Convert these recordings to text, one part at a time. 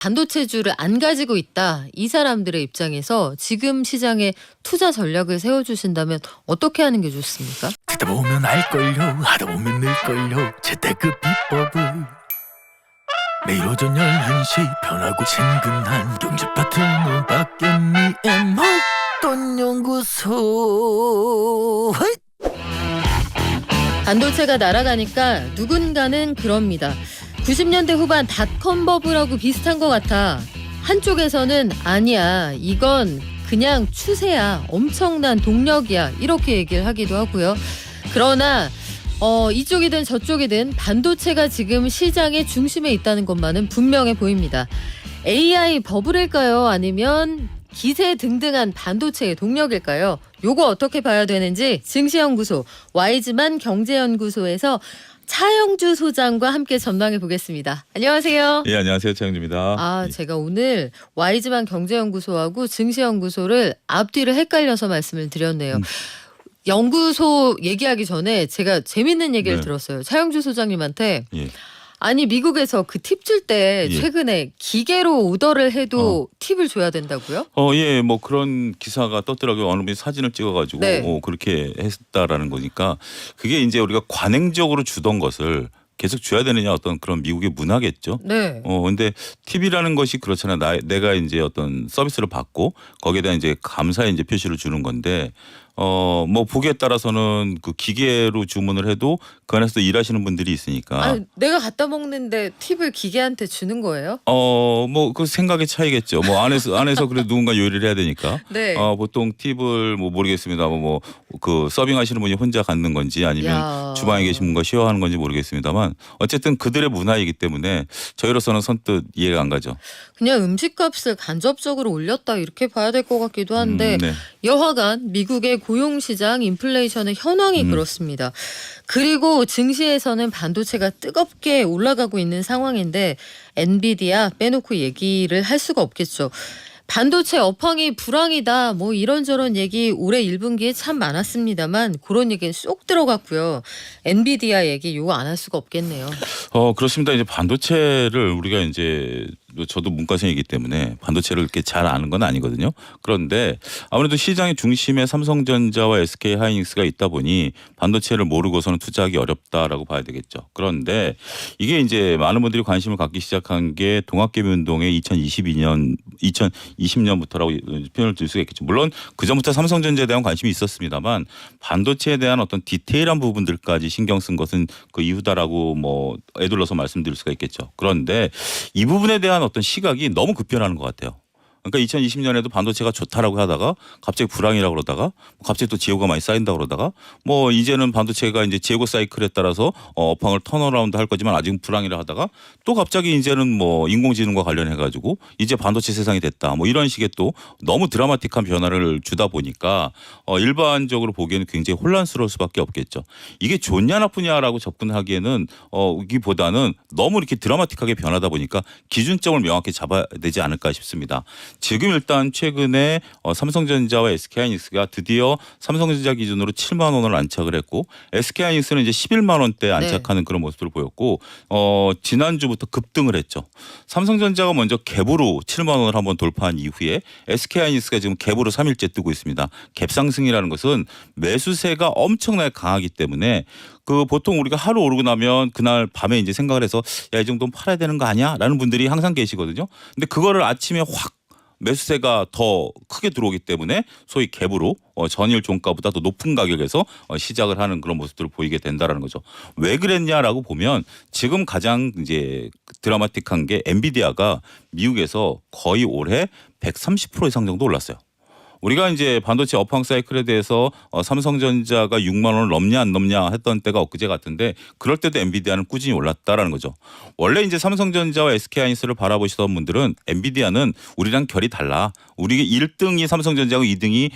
반도체주를 안 가지고 있다. 이 사람들의 입장에서 지금 시장에 투자 전략을 세워주신다면 어떻게 하는 게 좋습니까? 듣다 보면 알걸요, 하다 보면 늘걸요. 재테크 비법을 매일 오전 11시 편하고 친근한 경제 파트너 박연미의 목돈 연구소. 반도체가 날아가니까 누군가는 그럽니다. 90년대 후반 닷컴 버블하고 비슷한 것 같아. 한쪽에서는 아니야, 이건 그냥 추세야, 엄청난 동력이야, 이렇게 얘기를 하기도 하고요. 그러나 이쪽이든 저쪽이든 반도체가 지금 시장의 중심에 있다는 것만은 분명해 보입니다. AI 버블일까요? 아니면 기세 등등한 반도체의 동력일까요? 요거 어떻게 봐야 되는지 증시연구소 와이즈만 경제연구소에서 차영주 소장과 함께 전망해 보겠습니다. 안녕하세요. 예, 안녕하세요. 차영주입니다. 제가 오늘 와이즈만 경제연구소하고 증시연구소를 앞뒤를 헷갈려서 말씀을 드렸네요. 연구소 얘기하기 전에 제가 재밌는 얘기를 네. 들었어요. 차영주 소장님한테. 예. 아니, 미국에서 그 팁 줄 때 예. 최근에 기계로 오더를 해도 팁을 줘야 된다고요? 예, 뭐 그런 기사가 떴더라고요. 어느 분이 사진을 찍어가지고 네. 그렇게 했다라는 거니까 그게 이제 우리가 관행적으로 주던 것을 계속 줘야 되느냐, 어떤 그런 미국의 문화겠죠. 네. 근데 팁이라는 것이 그렇잖아요. 내가 이제 어떤 서비스를 받고 거기에 대한 이제 감사의 이제 표시를 주는 건데, 뭐 보기에 따라서는 그 기계로 주문을 해도 그 안에서 일하시는 분들이 있으니까. 아니, 내가 갖다 먹는데 팁을 기계한테 주는 거예요? 뭐 그 생각의 차이겠죠. 뭐 안에서 그래도 누군가 요리를 해야 되니까. 네. 보통 팁을 뭐 모르겠습니다만 뭐 그 서빙하시는 분이 혼자 갖는 건지 아니면 야. 주방에 계신 분과 쉐어하는 건지 모르겠습니다만 어쨌든 그들의 문화이기 때문에 저희로서는 선뜻 이해가 안 가죠. 그냥 음식값을 간접적으로 올렸다 이렇게 봐야 될 것 같기도 한데 네. 여하간 미국의 고용시장 인플레이션의 현황이 그렇습니다. 그리고 증시에서는 반도체가 뜨겁게 올라가고 있는 상황인데 엔비디아 빼놓고 얘기를 할 수가 없겠죠. 반도체 업황이 불황이다, 뭐 이런저런 얘기 올해 1분기에 참 많았습니다만 그런 얘기는 쏙 들어갔고요. 엔비디아 얘기 요거 안 할 수가 없겠네요. 그렇습니다. 이제 반도체를 우리가 이제 저도 문과생이기 때문에 반도체를 이렇게 잘 아는 건 아니거든요. 그런데 아무래도 시장의 중심에 삼성전자와 SK 하이닉스가 있다 보니 반도체를 모르고서는 투자하기 어렵다라고 봐야 되겠죠. 그런데 이게 이제 많은 분들이 관심을 갖기 시작한 게 동학개미 운동의 2020년부터라고 표현을 들 수가 있겠죠. 물론 그 전부터 삼성전자에 대한 관심이 있었습니다만 반도체에 대한 어떤 디테일한 부분들까지 신경 쓴 것은 그 이후다라고 뭐 애둘러서 말씀드릴 수가 있겠죠. 그런데 이 부분에 대한 어떤 시각이 너무 급변하는 것 같아요. 그러니까 2020년에도 반도체가 좋다라고 하다가 갑자기 불황이라고 그러다가 갑자기 또 재고가 많이 쌓인다고 그러다가 뭐 이제는 반도체가 이제 재고 사이클에 따라서 업황을 턴어라운드 할 거지만 아직은 불황이라 하다가 또 갑자기 이제는 뭐 인공지능과 관련해 가지고 이제 반도체 세상이 됐다, 뭐 이런 식의 또 너무 드라마틱한 변화를 주다 보니까 일반적으로 보기에는 굉장히 혼란스러울 수밖에 없겠죠. 이게 좋냐 나쁘냐라고 접근하기에는 이기보다는 너무 이렇게 드라마틱하게 변하다 보니까 기준점을 명확히 잡아야 되지 않을까 싶습니다. 지금 일단 최근에 삼성전자와 SK하이닉스가 드디어 삼성전자 기준으로 7만 원을 안착을 했고 SK하이닉스는 이제 11만 원대 안착하는 그런 모습을 보였고 지난주부터 급등을 했죠. 삼성전자가 먼저 갭으로 7만 원을 한번 돌파한 이후에 SK하이닉스가 지금 갭으로 3일째 뜨고 있습니다. 갭 상승이라는 것은 매수세가 엄청나게 강하기 때문에 그 보통 우리가 하루 오르고 나면 그날 밤에 이제 생각을 해서 야, 이 정도는 팔아야 되는 거 아니야? 라는 분들이 항상 계시거든요. 근데 그거를 아침에 확 매수세가 더 크게 들어오기 때문에 소위 갭으로 전일 종가보다 더 높은 가격에서 시작을 하는 그런 모습들을 보이게 된다라는 거죠. 왜 그랬냐라고 보면 지금 가장 이제 드라마틱한 게 엔비디아가 미국에서 거의 올해 130% 이상 정도 올랐어요. 우리가 이제 반도체 업황 사이클에 대해서 삼성전자가 6만 원을 넘냐 안 넘냐 했던 때가 엊그제 같은데 그럴 때도 엔비디아는 꾸준히 올랐다라는 거죠. 원래 이제 삼성전자와 SK하이닉스를 바라보시던 분들은 엔비디아는 우리랑 결이 달라. 우리 1등이 삼성전자고 2등이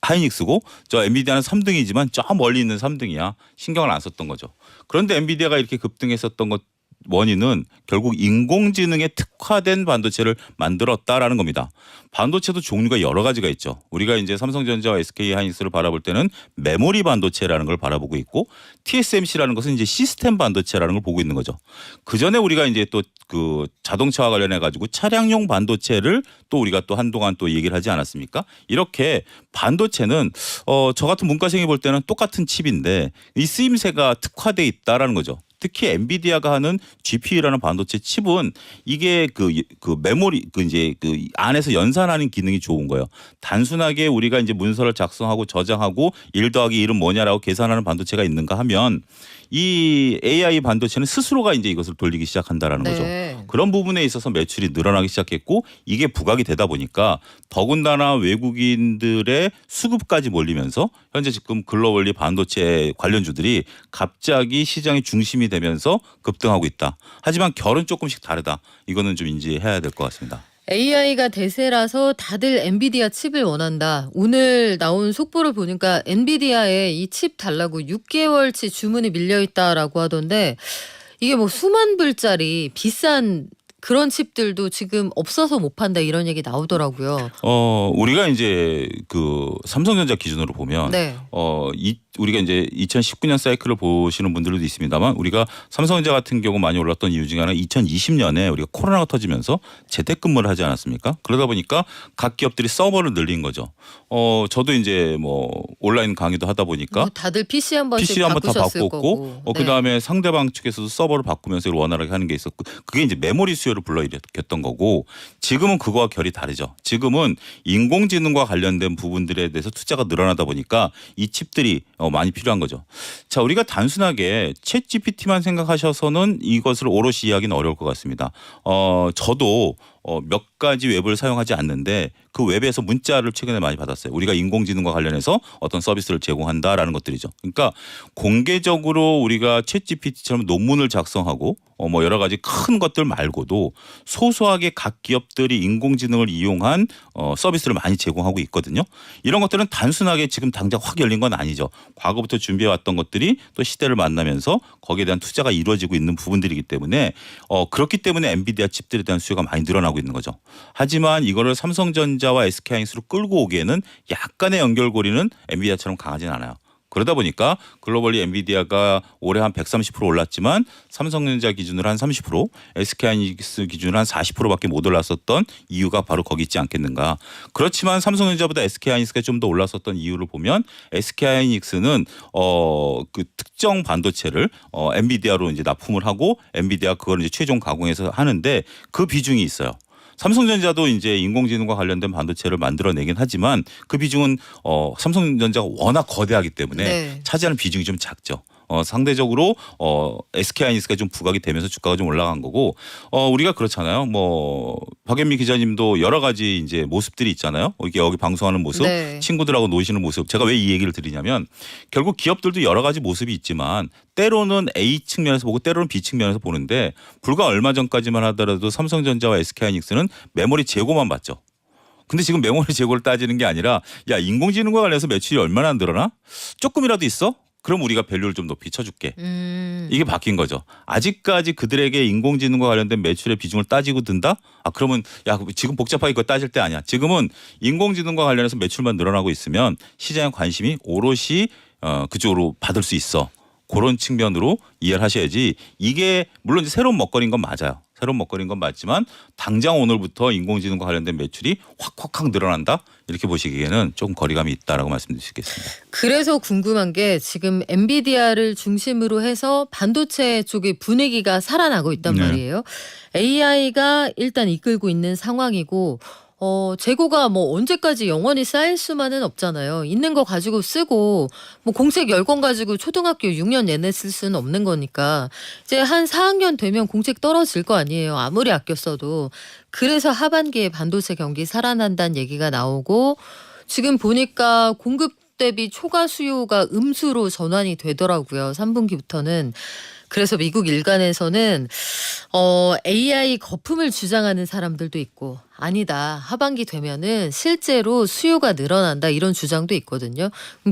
하이닉스고 저 엔비디아는 3등이지만 저 멀리 있는 3등이야. 신경을 안 썼던 거죠. 그런데 엔비디아가 이렇게 급등했었던 것 원인은 결국 인공지능에 특화된 반도체를 만들었다라는 겁니다. 반도체도 종류가 여러 가지가 있죠. 우리가 이제 삼성전자와 SK하이닉스를 바라볼 때는 메모리 반도체라는 걸 바라보고 있고 TSMC라는 것은 이제 시스템 반도체라는 걸 보고 있는 거죠. 그 전에 우리가 이제 또 그 자동차와 관련해 가지고 차량용 반도체를 또 우리가 또 한동안 또 얘기를 하지 않았습니까? 이렇게 반도체는 저 같은 문과생이 볼 때는 똑같은 칩인데 이 쓰임새가 특화돼 있다라는 거죠. 특히 엔비디아가 하는 GPU라는 반도체 칩은 이게 그 메모리 이제 그 안에서 연산하는 기능이 좋은 거예요. 단순하게 우리가 이제 문서를 작성하고 저장하고 1 더하기 1은 뭐냐라고 계산하는 반도체가 있는가 하면 이 AI 반도체는 스스로가 이제 이것을 돌리기 시작한다라는 네. 거죠. 그런 부분에 있어서 매출이 늘어나기 시작했고 이게 부각이 되다 보니까 더군다나 외국인들의 수급까지 몰리면서 현재 지금 글로벌리 반도체 관련주들이 갑자기 시장의 중심이 되면서 급등하고 있다. 하지만 결은 조금씩 다르다. 이거는 좀 인지해야 될 것 같습니다. AI가 대세라서 다들 엔비디아 칩을 원한다. 오늘 나온 속보를 보니까 엔비디아에 이 칩 달라고 6개월치 주문이 밀려있다라고 하던데 이게 뭐 수만 불짜리 비싼 그런 칩들도 지금 없어서 못 판다 이런 얘기 나오더라고요. 우리가 이제 그 삼성전자 기준으로 보면 네. 우리가 이제 2019년 사이클을 보시는 분들도 있습니다만 우리가 삼성전자 같은 경우 많이 올랐던 이유 중에 하나는 2020년에 우리가 코로나가 터지면서 재택근무를 하지 않았습니까? 그러다 보니까 각 기업들이 서버를 늘린 거죠. 저도 이제 뭐 온라인 강의도 하다 보니까 뭐 다들 PC 한 번씩 PC 한번 다 바꾸셨을 바꿨고 거고. 네. 그다음에 상대방 측에서도 서버를 바꾸면서 이걸 원활하게 하는 게 있었고 그게 이제 메모리 수요를 불러일으켰던 거고 지금은 그거와 결이 다르죠. 지금은 인공지능과 관련된 부분들에 대해서 투자가 늘어나다 보니까 이 칩들이 많이 필요한 거죠. 자, 우리가 단순하게 챗 GPT만 생각하셔서는 이것을 오롯이 이해하기는 어려울 것 같습니다. 저도 몇 가지 웹을 사용하지 않는데 그 웹에서 문자를 최근에 많이 받았어요. 우리가 인공지능과 관련해서 어떤 서비스를 제공한다라는 것들이죠. 그러니까 공개적으로 우리가 챗 GPT처럼 논문을 작성하고 뭐 여러 가지 큰 것들 말고도 소소하게 각 기업들이 인공지능을 이용한 서비스를 많이 제공하고 있거든요. 이런 것들은 단순하게 지금 당장 확 열린 건 아니죠. 과거부터 준비해왔던 것들이 또 시대를 만나면서 거기에 대한 투자가 이루어지고 있는 부분들이기 때문에 그렇기 때문에 엔비디아 칩들에 대한 수요가 많이 늘어나고 있는 거죠. 하지만 이거를 삼성전자와 SK하이닉스로 끌고 오기에는 약간의 연결고리는 엔비디아처럼 강하진 않아요. 그러다 보니까 글로벌리 엔비디아가 올해 한 130% 올랐지만 삼성전자 기준으로 한 30%, SK하이닉스 기준으로 한 40%밖에 못 올랐었던 이유가 바로 거기 있지 않겠는가. 그렇지만 삼성전자보다 SK하이닉스가 좀 더 올랐었던 이유를 보면 SK하이닉스는 그 특정 반도체를 엔비디아로 이제 납품을 하고 엔비디아 그걸 이제 최종 가공해서 하는데 그 비중이 있어요. 삼성전자도 이제 인공지능과 관련된 반도체를 만들어내긴 하지만 그 비중은 삼성전자가 워낙 거대하기 때문에 네. 차지하는 비중이 좀 작죠. 상대적으로 SK하이닉스가 좀 부각이 되면서 주가가 좀 올라간 거고 우리가 그렇잖아요. 뭐 박연미 기자님도 여러 가지 이제 모습들이 있잖아요. 이렇게 여기 방송하는 모습, 네. 친구들하고 노시는 모습. 제가 왜 이 얘기를 드리냐면 결국 기업들도 여러 가지 모습이 있지만 때로는 A 측면에서 보고 때로는 B 측면에서 보는데 불과 얼마 전까지만 하더라도 삼성전자와 SK하이닉스는 메모리 재고만 봤죠. 근데 지금 메모리 재고를 따지는 게 아니라 야 인공지능과 관련해서 매출이 얼마나 늘어나? 조금이라도 있어? 그럼 우리가 밸류를 좀 높이 쳐줄게. 이게 바뀐 거죠. 아직까지 그들에게 인공지능과 관련된 매출의 비중을 따지고 든다? 그러면 야 지금 복잡하게 그거 따질 때 아니야. 지금은 인공지능과 관련해서 매출만 늘어나고 있으면 시장의 관심이 오롯이 그쪽으로 받을 수 있어. 그런 측면으로 이해를 하셔야지 이게 물론 이제 새로운 먹거리인 건 맞아요. 새로운 먹거리인 건 맞지만 당장 오늘부터 인공지능과 관련된 매출이 확 늘어난다 이렇게 보시기에는 조금 거리감이 있다라고 말씀드릴 수 있겠습니다. 그래서 궁금한 게 지금 엔비디아를 중심으로 해서 반도체 쪽의 분위기가 살아나고 있단 네. 말이에요. AI가 일단 이끌고 있는 상황이고 재고가 뭐 언제까지 영원히 쌓일 수만은 없잖아요. 있는 거 가지고 쓰고 뭐 공책 10권 가지고 초등학교 6년 내내 쓸 수는 없는 거니까 이제 한 4학년 되면 공책 떨어질 거 아니에요. 아무리 아껴 써도. 그래서 하반기에 반도체 경기 살아난다는 얘기가 나오고 지금 보니까 공급 대비 초과 수요가 음수로 전환이 되더라고요. 3분기부터는. 그래서 미국 일간에서는 AI 거품을 주장하는 사람들도 있고 아니다. 하반기 되면은 실제로 수요가 늘어난다 이런 주장도 있거든요.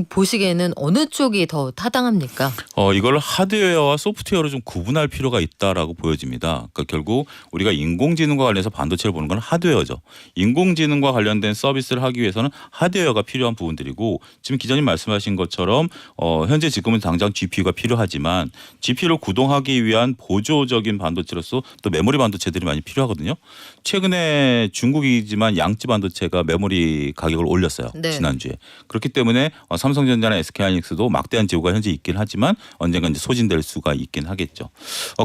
보시기에는 어느 쪽이 더 타당합니까? 이걸 하드웨어와 소프트웨어로 좀 구분할 필요가 있다라고 보여집니다. 그러니까 결국 우리가 인공지능과 관련해서 반도체를 보는 건 하드웨어죠. 인공지능과 관련된 서비스를 하기 위해서는 하드웨어가 필요한 부분들이고 지금 기자님 말씀하신 것처럼 현재 지금은 당장 GPU가 필요하지만 GPU를 구동하기 위한 보조적인 반도체로서 또 메모리 반도체들이 많이 필요하거든요. 최근에 중국이지만 양지 반도체가 메모리 가격을 올렸어요. 네. 지난주에. 그렇기 때문에 삼성전자나 SK하이닉스도 막대한 재고가 현재 있긴 하지만 언젠가 이제 소진될 수가 있긴 하겠죠.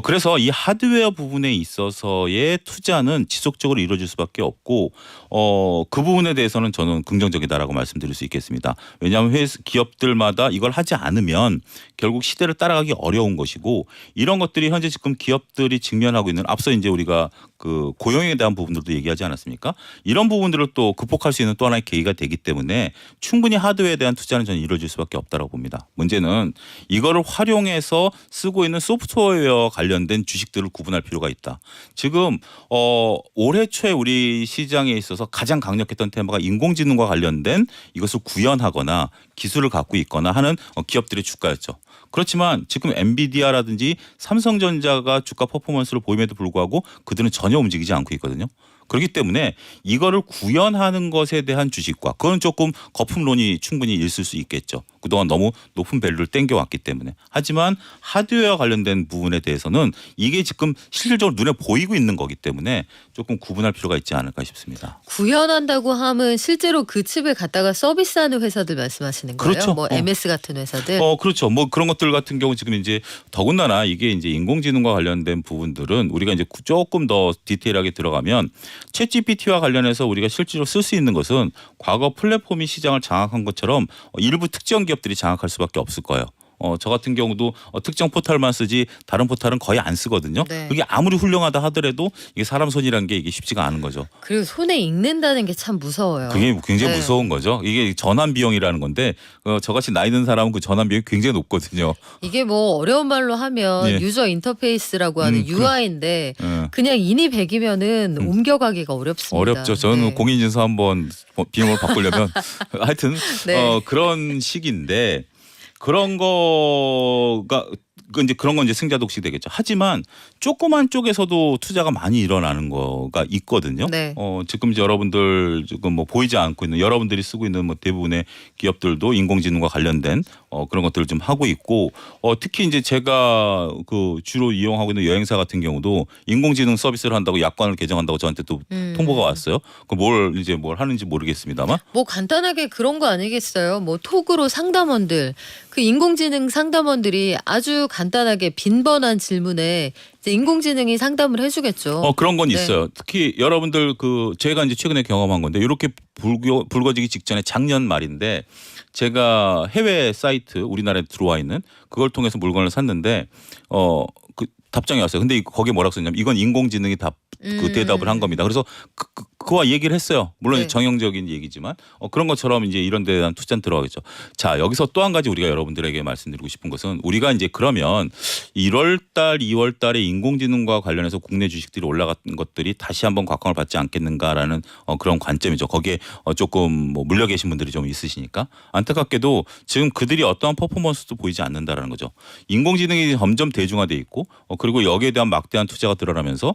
그래서 이 하드웨어 부분에 있어서의 투자는 지속적으로 이루어질 수밖에 없고 그 부분에 대해서는 저는 긍정적이다라고 말씀드릴 수 있겠습니다. 왜냐하면 기업들마다 이걸 하지 않으면 결국 시대를 따라가기 어려운 것이고 이런 것들이 현재 지금 기업들이 직면하고 있는 앞서 이제 우리가 그 고용에 대한 부분들도 얘기하지 않았습니까? 이런 부분들을 또 극복할 수 있는 또 하나의 계기가 되기 때문에 충분히 하드웨어에 대한 투자는 저는 이루어질 수밖에 없다고 봅니다. 문제는 이거를 활용해서 쓰고 있는 소프트웨어 관련된 주식들을 구분할 필요가 있다. 지금 올해 초에 우리 시장에 있어서 가장 강력했던 테마가 인공지능과 관련된 이것을 구현하거나 기술을 갖고 있거나 하는 기업들의 주가였죠. 그렇지만 지금 엔비디아라든지 삼성전자가 주가 퍼포먼스를 보임에도 불구하고 그들은 전혀 움직이지 않고 있거든요. 그렇기 때문에 이거를 구현하는 것에 대한 주식과 그건 조금 거품론이 충분히 있을 수 있겠죠. 그동안 너무 높은 밸류를 땡겨왔기 때문에. 하지만 하드웨어 관련된 부분에 대해서는 이게 지금 실질적으로 눈에 보이고 있는 거기 때문에 조금 구분할 필요가 있지 않을까 싶습니다. 구현한다고 하면 실제로 그 칩을 갖다가 서비스하는 회사들 말씀하시는 거예요? 그렇죠. 뭐 MS 같은 회사들? 그렇죠. 뭐 그런 것들 같은 경우 지금 이제 더군다나 이게 이제 인공지능과 관련된 부분들은 우리가 이제 조금 더 디테일하게 들어가면 챗GPT와 관련해서 우리가 실제로 쓸 수 있는 것은 과거 플랫폼이 시장을 장악한 것처럼 일부 특정 기업들이 장악할 수밖에 없을 거예요. 저 같은 경우도 특정 포털만 쓰지 다른 포털은 거의 안 쓰거든요. 네. 그게 아무리 훌륭하다 하더라도 이게 사람 손이라는 게 이게 쉽지가 않은 거죠. 그리고 손에 익는다는 게 참 무서워요. 그게 굉장히 네. 무서운 거죠. 이게 전환 비용이라는 건데 저같이 나이 든 사람은 그 전환 비용이 굉장히 높거든요. 이게 뭐 어려운 말로 하면 예. 유저 인터페이스라고 하는 UI인데 예. 그냥 인이 백이면은 옮겨가기가 어렵습니다. 어렵죠. 저는 네. 공인인증서 한번 비용을 바꾸려면 하여튼 네. 그런 식인데 그런 거가 이제 그런 건 이제 승자독식 되겠죠. 하지만 조그만 쪽에서도 투자가 많이 일어나는 거가 있거든요. 네. 지금 이제 여러분들 지금 뭐 보이지 않고 있는 여러분들이 쓰고 있는 뭐 대부분의 기업들도 인공지능과 관련된 그런 것들을 좀 하고 있고 특히 이제 제가 그 주로 이용하고 있는 여행사 같은 경우도 인공지능 서비스를 한다고 약관을 개정한다고 저한테 또 통보가 왔어요. 그 뭘 하는지 모르겠습니다만. 뭐 간단하게 그런 거 아니겠어요? 뭐 톡으로 상담원들 그 인공지능 상담원들이 아주 간단하게 빈번한 질문에 이제 인공지능이 상담을 해주겠죠. 그런 건 네. 있어요. 특히 여러분들 제가 이제 최근에 경험한 건데 이렇게 불거지기 직전에 작년 말인데 제가 해외 사이트 우리나라에 들어와 있는 그걸 통해서 물건을 샀는데 그 답장이 왔어요. 근데 거기에 뭐라고 썼냐면 이건 인공지능이 그 대답을 한 겁니다. 그래서 그와 얘기를 했어요. 물론 네. 정형적인 얘기지만 그런 것처럼 이제 이런 데에 대한 투자는 들어가겠죠. 자, 여기서 또 한 가지 우리가 여러분들에게 말씀드리고 싶은 것은 우리가 이제 그러면 1월 달, 2월 달에 인공지능과 관련해서 국내 주식들이 올라간 것들이 다시 한번 곽광을 받지 않겠는가라는 그런 관점이죠. 거기에 조금 뭐 물려 계신 분들이 좀 있으시니까 안타깝게도 지금 그들이 어떠한 퍼포먼스도 보이지 않는다라는 거죠. 인공지능이 점점 대중화돼 있고 그리고 여기에 대한 막대한 투자가 드러나면서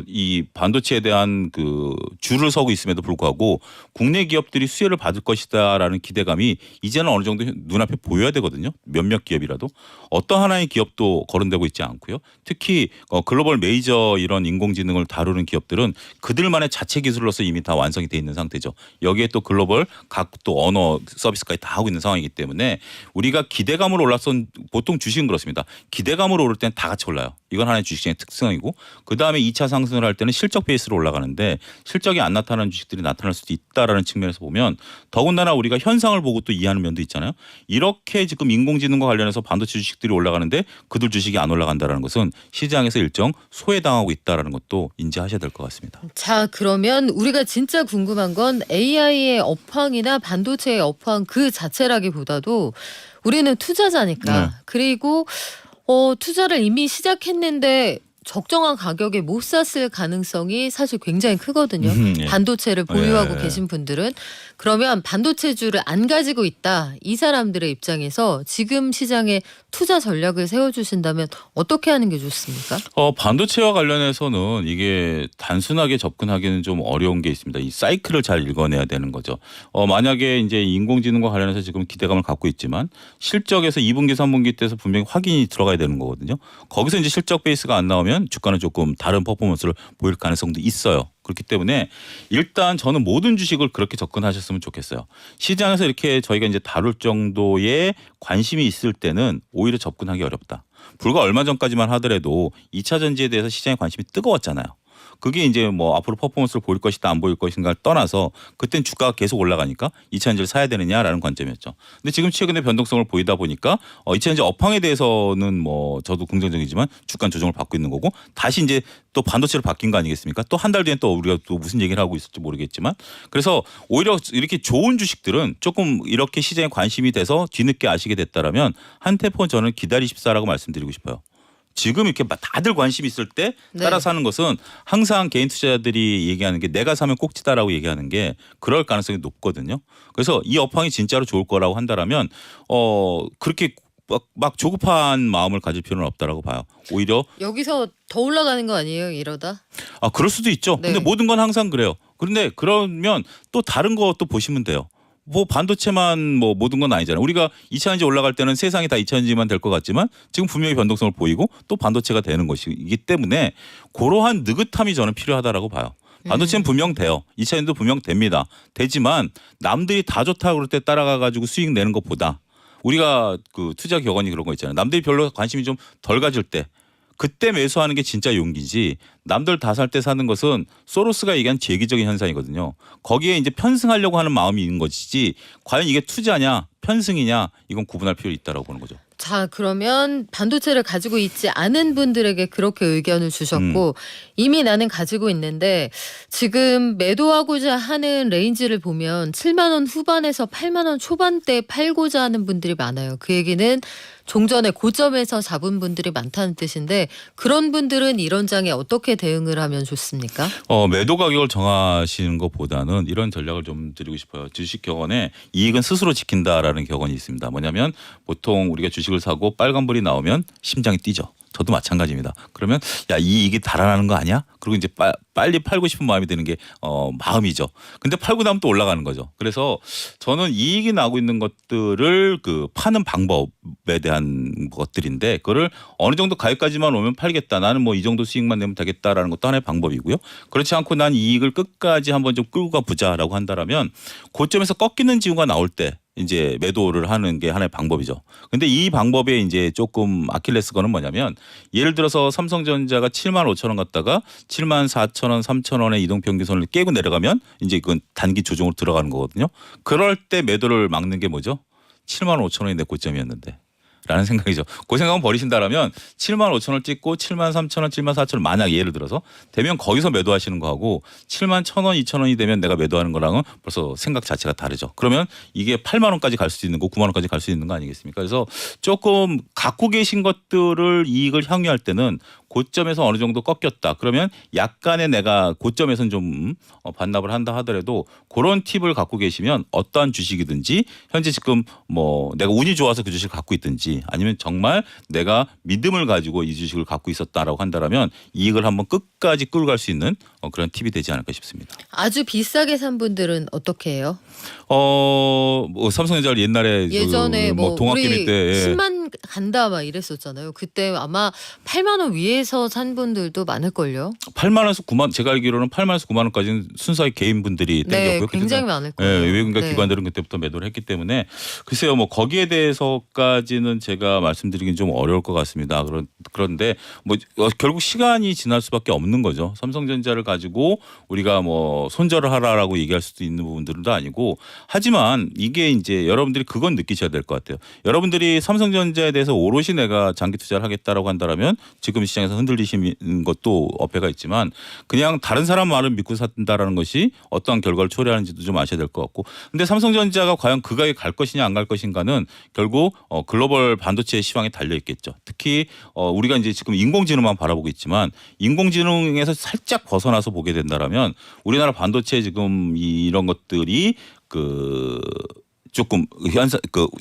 이 반도체에 대한 그 줄을 서고 있음에도 불구하고 국내 기업들이 수혜를 받을 것이다라는 기대감이 이제는 어느 정도 눈앞에 보여야 되거든요. 몇몇 기업이라도 어떤 하나의 기업도 거론되고 있지 않고요. 특히 글로벌 메이저 이런 인공지능을 다루는 기업들은 그들만의 자체 기술로서 이미 다 완성이 돼 있는 상태죠. 여기에 또 글로벌 각 또 언어 서비스까지 다 하고 있는 상황이기 때문에 우리가 기대감으로 올랐던 보통 주식은 그렇습니다. 기대감으로 오를 때는 다 같이 올라요. 이건 하나의 주식시장의 특성이고 그다음에 2차 상승을 할 때는 실적 베이스로 올라가는데 실적이 안 나타나는 주식들이 나타날 수도 있다라는 측면에서 보면 더군다나 우리가 현상을 보고 또 이해하는 면도 있잖아요. 이렇게 지금 인공지능과 관련해서 반도체 주식들이 올라가는데 그들 주식이 안 올라간다라는 것은 시장에서 일정 소외당하고 있다라는 것도 인지하셔야 될 것 같습니다. 자, 그러면 우리가 진짜 궁금한 건 AI의 업황이나 반도체의 업황 그 자체라기보다도 우리는 투자자니까 네. 그리고 투자를 이미 시작했는데 적정한 가격에 못 샀을 가능성이 사실 굉장히 크거든요. 예. 반도체를 보유하고 예. 계신 분들은. 그러면 반도체주를 안 가지고 있다. 이 사람들의 입장에서 지금 시장에 투자 전략을 세워주신다면 어떻게 하는 게 좋습니까? 반도체와 관련해서는 이게 단순하게 접근하기는 좀 어려운 게 있습니다. 이 사이클을 잘 읽어내야 되는 거죠. 만약에 이제 인공지능과 관련해서 지금 기대감을 갖고 있지만 실적에서 2분기, 3분기 때에서 분명히 확인이 들어가야 되는 거거든요. 거기서 이제 실적 베이스가 안 나오면 주가는 조금 다른 퍼포먼스를 보일 가능성도 있어요. 그렇기 때문에 일단 저는 모든 주식을 그렇게 접근하셨으면 좋겠어요. 시장에서 이렇게 저희가 이제 다룰 정도의 관심이 있을 때는 오히려 접근하기 어렵다. 불과 얼마 전까지만 하더라도 2차 전지에 대해서 시장의 관심이 뜨거웠잖아요. 그게 이제 뭐 앞으로 퍼포먼스를 보일 것이다 안 보일 것인가를 떠나서 그땐 주가가 계속 올라가니까 2차전지를 사야 되느냐라는 관점이었죠. 근데 지금 최근에 변동성을 보이다 보니까 2차전지 업황에 대해서는 뭐 저도 긍정적이지만 주가 조정을 받고 있는 거고 다시 이제 또 반도체로 바뀐 거 아니겠습니까? 또 한 달 뒤엔 또 우리가 또 무슨 얘기를 하고 있을지 모르겠지만 그래서 오히려 이렇게 좋은 주식들은 조금 이렇게 시장에 관심이 돼서 뒤늦게 아시게 됐다라면 한테폰 저는 기다리십사라고 말씀드리고 싶어요. 지금 이렇게 다들 관심 있을 때 따라 네. 사는 것은 항상 개인 투자자들이 얘기하는 게 내가 사면 꼭지다라고 얘기하는 게 그럴 가능성이 높거든요. 그래서 이 업황이 진짜로 좋을 거라고 한다라면 그렇게 막 조급한 마음을 가질 필요는 없다라고 봐요. 오히려 여기서 더 올라가는 거 아니에요? 이러다? 그럴 수도 있죠. 네. 근데 모든 건 항상 그래요. 그런데 그러면 또 다른 것도 보시면 돼요. 뭐 반도체만 뭐 모든 건 아니잖아요. 우리가 2차전지 올라갈 때는 세상이 다 2차전지만 될 것 같지만 지금 분명히 변동성을 보이고 또 반도체가 되는 것이기 때문에 그러한 느긋함이 저는 필요하다라고 봐요. 반도체는 분명 돼요. 2차전지도 분명 됩니다. 되지만 남들이 다 좋다고 그럴 때 따라가 가지고 수익 내는 것보다 우리가 그 투자 격언이 그런 거 있잖아요. 남들이 별로 관심이 좀 덜 가질 때 그때 매수하는 게 진짜 용기지 남들 다 살 때 사는 것은 소로스가 얘기한 재기적인 현상이거든요. 거기에 이제 편승하려고 하는 마음이 있는 것이지 과연 이게 투자냐 편승이냐 이건 구분할 필요 있다라고 보는 거죠. 자, 그러면 반도체를 가지고 있지 않은 분들에게 그렇게 의견을 주셨고 이미 나는 가지고 있는데 지금 매도하고자 하는 레인지를 보면 7만 원 후반에서 8만 원 초반대 팔고자 하는 분들이 많아요. 그 얘기는 종전에 고점에서 잡은 분들이 많다는 뜻인데 그런 분들은 이런 장에 어떻게 대응을 하면 좋습니까? 매도 가격을 정하시는 것보다는 이런 전략을 좀 드리고 싶어요. 주식 격언에 이익은 스스로 지킨다라는 격언이 있습니다. 뭐냐면 보통 우리가 주식을 사고 빨간불이 나오면 심장이 뛰죠. 저도 마찬가지입니다. 그러면 야, 이 이익이 달아나는 거 아니야? 그리고 이제 빨리 팔고 싶은 마음이 드는 게 마음이죠. 근데 팔고 나면 또 올라가는 거죠. 그래서 저는 이익이 나고 있는 것들을 그 파는 방법에 대한 것들인데 그거를 어느 정도 가격까지만 오면 팔겠다. 나는 뭐 이 정도 수익만 내면 되겠다라는 것도 하나의 방법이고요. 그렇지 않고 난 이익을 끝까지 한번 좀 끌고 가보자라고 한다라면 고점에서 꺾이는 징후가 나올 때 이제 매도를 하는 게 하나의 방법이죠. 근데 이 방법에 이제 조금 아킬레스건은 뭐냐면 예를 들어서 삼성전자가 7만 5천 원 갔다가 7만 4천 원, 3천 원의 이동평균선을 깨고 내려가면 이제 그건 단기 조정으로 들어가는 거거든요. 그럴 때 매도를 막는 게 뭐죠? 7만 5천 원이 내 고점이었는데. 라는 생각이죠. 그 생각은 버리신다라면 7만 5천 원 찍고 7만 3천 원, 7만 4천 원 만약 예를 들어서 되면 거기서 매도하시는 거하고 7만 1천 원, 2천 원이 되면 내가 매도하는 거랑은 벌써 생각 자체가 다르죠. 그러면 이게 8만 원까지 갈 수 있는 거 9만 원까지 갈 수 있는 거 아니겠습니까? 그래서 조금 갖고 계신 것들을 이익을 향유할 때는 고점에서 어느 정도 꺾였다. 그러면 약간의 내가 고점에서는 좀 반납을 한다 하더라도 그런 팁을 갖고 계시면 어떠한 주식이든지 현재 지금 뭐 내가 운이 좋아서 그 주식을 갖고 있든지 아니면 정말 내가 믿음을 가지고 이 주식을 갖고 있었다라고 한다라면 이익을 한번 끝까지 끌고 갈 수 있는 그런 팁이 되지 않을까 싶습니다. 아주 비싸게 산 분들은 어떻게 해요? 뭐 삼성전자 예전에 뭐 동학개미 우리 때 10만 간다 막 이랬었잖아요. 그때 아마 8만 원 위에서 산 분들도 많을걸요. 8만 원에서 9만 제가 알기로는 8만 원에서 9만 원까지는 순수하게 개인분들이 네, 땡겼고요. 굉장히 많을 거예요. 외국인과 네. 기관들은 그때부터 매도를 했기 때문에 글쎄요, 뭐 거기에 대해서까지는 제가 말씀드리긴 좀 어려울 것 같습니다. 그런데 뭐 결국 시간이 지날 수밖에 없는 거죠. 삼성전자를 가지고 우리가 뭐 손절을 하라라고 얘기할 수도 있는 부분들도 아니고 하지만 이게 이제 여러분들이 그건 느끼셔야 될 것 같아요. 여러분들이 삼성전자 삼성전자에 대해서 오롯이 내가 장기 투자를 하겠다라고 한다라면 지금 시장에서 흔들리시는 것도 어폐가 있지만 그냥 다른 사람 말을 믿고 산다라는 것이 어떠한 결과를 초래하는지도 좀 아셔야 될 것 같고. 근데 삼성전자가 과연 그 가게 갈 것이냐 안 갈 것인가는 결국 글로벌 반도체의 시황에 달려 있겠죠. 특히 우리가 이제 지금 인공지능만 바라보고 있지만 인공지능에서 살짝 벗어나서 보게 된다라면 우리나라 반도체 지금 이런 것들이 조금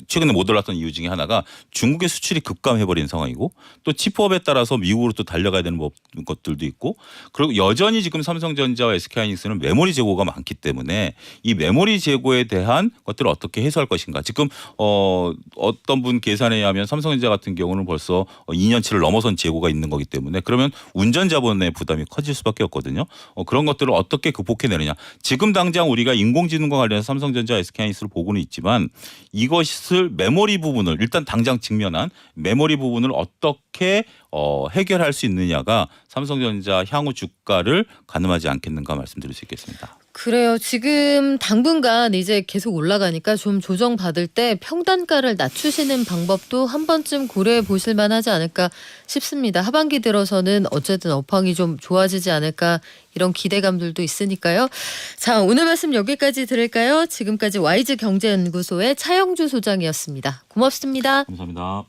최근에 못 올랐던 이유 중에 하나가 중국의 수출이 급감해버린 상황이고 또 칩업에 따라서 미국으로 또 달려가야 되는 것들도 있고 그리고 여전히 지금 삼성전자와 SK하이닉스는 메모리 재고가 많기 때문에 이 메모리 재고에 대한 것들을 어떻게 해소할 것인가. 지금 어떤 분 계산에 의하면 삼성전자 같은 경우는 벌써 2년치를 넘어선 재고가 있는 거기 때문에 그러면 운전 자본의 부담이 커질 수밖에 없거든요. 그런 것들을 어떻게 극복해내느냐. 지금 당장 우리가 인공지능과 관련해서 삼성전자, SK하이닉스를 보고는 있지만 이것을 메모리 부분을 일단 당장 직면한 메모리 부분을 어떻게 해결할 수 있느냐가 삼성전자 향후 주가를 가늠하지 않겠는가 말씀드릴 수 있겠습니다. 그래요. 지금 당분간 이제 계속 올라가니까 좀 조정받을 때 평단가를 낮추시는 방법도 한 번쯤 고려해 보실 만하지 않을까 싶습니다. 하반기 들어서는 어쨌든 업황이 좀 좋아지지 않을까 이런 기대감들도 있으니까요. 자, 오늘 말씀 여기까지 들을까요? 지금까지 와이즈 경제연구소의 차영주 소장이었습니다. 고맙습니다. 감사합니다.